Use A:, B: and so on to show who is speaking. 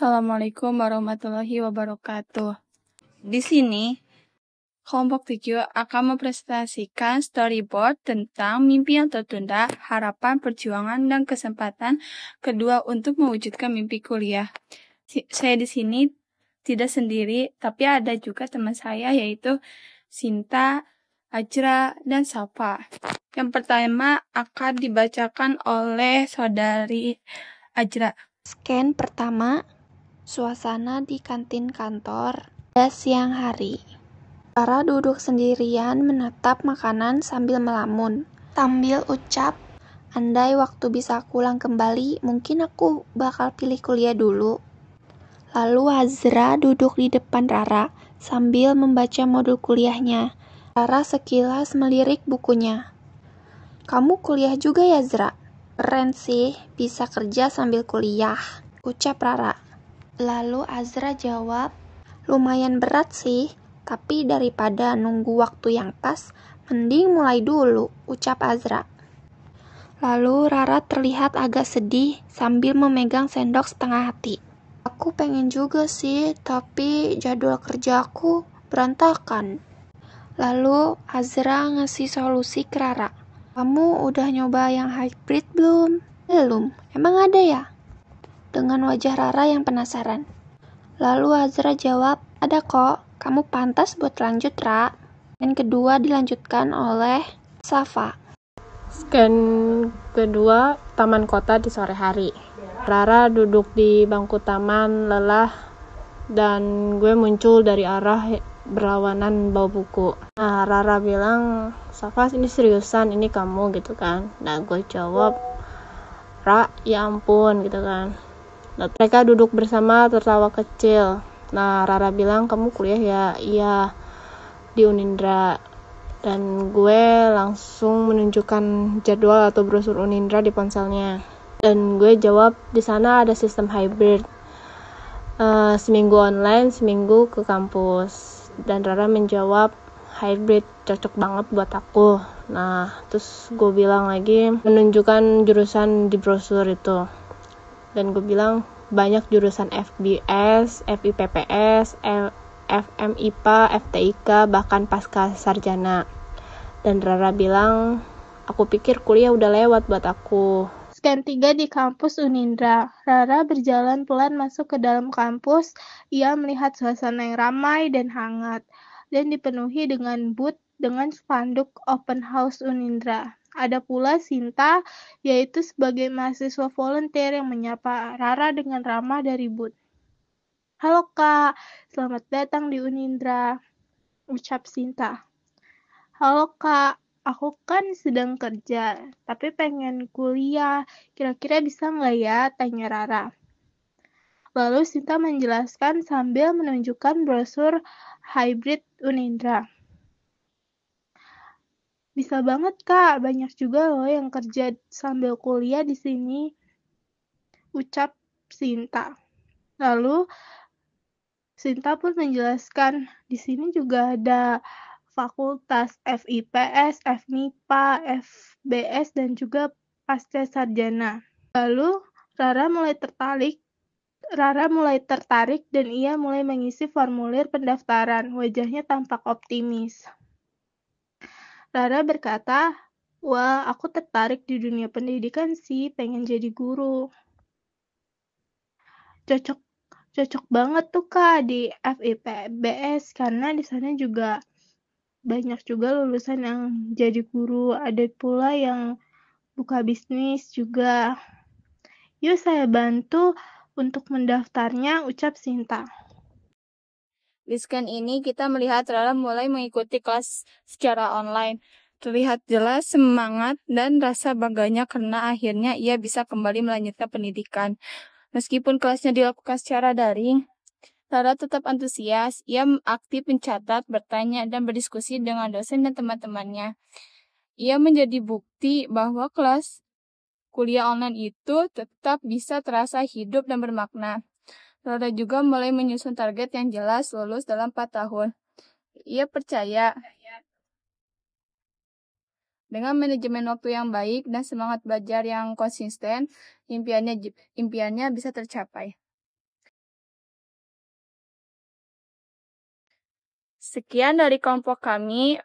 A: Assalamualaikum warahmatullahi wabarakatuh. Di sini, kelompok 7 akan mempresentasikan storyboard tentang mimpi yang tertunda, harapan, perjuangan, dan kesempatan kedua untuk mewujudkan mimpi kuliah. Saya di sini tidak sendiri, tapi ada juga teman saya yaitu Sinta, Ajra, dan Safa. Yang pertama akan dibacakan oleh saudari Ajra.
B: Scan pertama, suasana di kantin kantor pada siang hari. Rara duduk sendirian menatap makanan sambil melamun. Sambil ucap, andai waktu bisa pulang kembali, mungkin aku bakal pilih kuliah dulu. Lalu Azra duduk di depan Rara sambil membaca modul kuliahnya. Rara sekilas melirik bukunya. Kamu kuliah juga ya, Zra? Keren sih, bisa kerja sambil kuliah, ucap Rara. Lalu Azra jawab, lumayan berat sih, tapi daripada nunggu waktu yang pas, mending mulai dulu, ucap Azra. Lalu Rara terlihat agak sedih sambil memegang sendok setengah hati. Aku pengen juga sih, tapi jadwal kerjaku berantakan. Lalu Azra ngasih solusi ke Rara. Kamu udah nyoba yang hybrid belum? Belum, emang ada ya? Dengan wajah Rara yang penasaran. Lalu Azra jawab, ada kok, kamu pantas buat lanjut, Ra. Dan kedua dilanjutkan oleh Safa.
C: Scan kedua, taman kota di sore hari. Rara duduk di bangku taman lelah dan gue muncul dari arah berlawanan bawa buku. Nah, Rara bilang, Safa ini seriusan, ini kamu gitu kan. Nah, gue jawab, Ra, ya ampun gitu kan. Nah, mereka duduk bersama tertawa kecil. Nah, Rara bilang, kamu kuliah ya? Iya, di Unindra. Dan gue langsung menunjukkan jadwal atau brosur Unindra di ponselnya. Dan gue jawab, di sana ada sistem hybrid. Seminggu online, seminggu ke kampus. Dan Rara menjawab, hybrid cocok banget buat aku. Nah, terus gue bilang lagi, menunjukkan jurusan di brosur itu. Dan gue bilang, banyak jurusan FBS, FIPPS, FMIPA, FTIK, bahkan pasca sarjana. Dan Rara bilang, aku pikir kuliah udah lewat buat aku.
A: Scan 3 di kampus Unindra. Rara berjalan pelan masuk ke dalam kampus. Ia melihat suasana yang ramai dan hangat, dan dipenuhi dengan booth dengan spanduk open house Unindra. Ada pula Sinta, yaitu sebagai mahasiswa volunteer yang menyapa Rara dengan ramah dari booth. Halo Kak, selamat datang di Unindra, ucap Sinta. Halo Kak, aku kan sedang kerja, tapi pengen kuliah. Kira-kira bisa nggak ya? Tanya Rara. Lalu Sinta menjelaskan sambil menunjukkan brosur hybrid Unindra. Bisa banget Kak, banyak juga loh yang kerja sambil kuliah di sini, ucap Sinta. Lalu Sinta pun menjelaskan, di sini juga ada fakultas FIPS, FMIPA, FBS, dan juga pasca sarjana. Lalu Rara mulai tertarik dan ia mulai mengisi formulir pendaftaran. Wajahnya tampak optimis. Rara berkata, wah, aku tertarik di dunia pendidikan sih, pengen jadi guru. Cocok banget tuh Kak di FIPBS karena di sana juga banyak juga lulusan yang jadi guru, ada pula yang buka bisnis juga. Yuk saya bantu untuk mendaftarnya, ucap Sinta. Di scan ini kita melihat Rara mulai mengikuti kelas secara online. Terlihat jelas semangat dan rasa bangganya karena akhirnya ia bisa kembali melanjutkan pendidikan. Meskipun kelasnya dilakukan secara daring, Rara tetap antusias. Ia aktif mencatat, bertanya, dan berdiskusi dengan dosen dan teman-temannya. Ia menjadi bukti bahwa kelas kuliah online itu tetap bisa terasa hidup dan bermakna. Rara juga mulai menyusun target yang jelas lulus dalam 4 tahun. Ia percaya dengan manajemen waktu yang baik dan semangat belajar yang konsisten, impiannya bisa tercapai.
D: Sekian dari kelompok kami.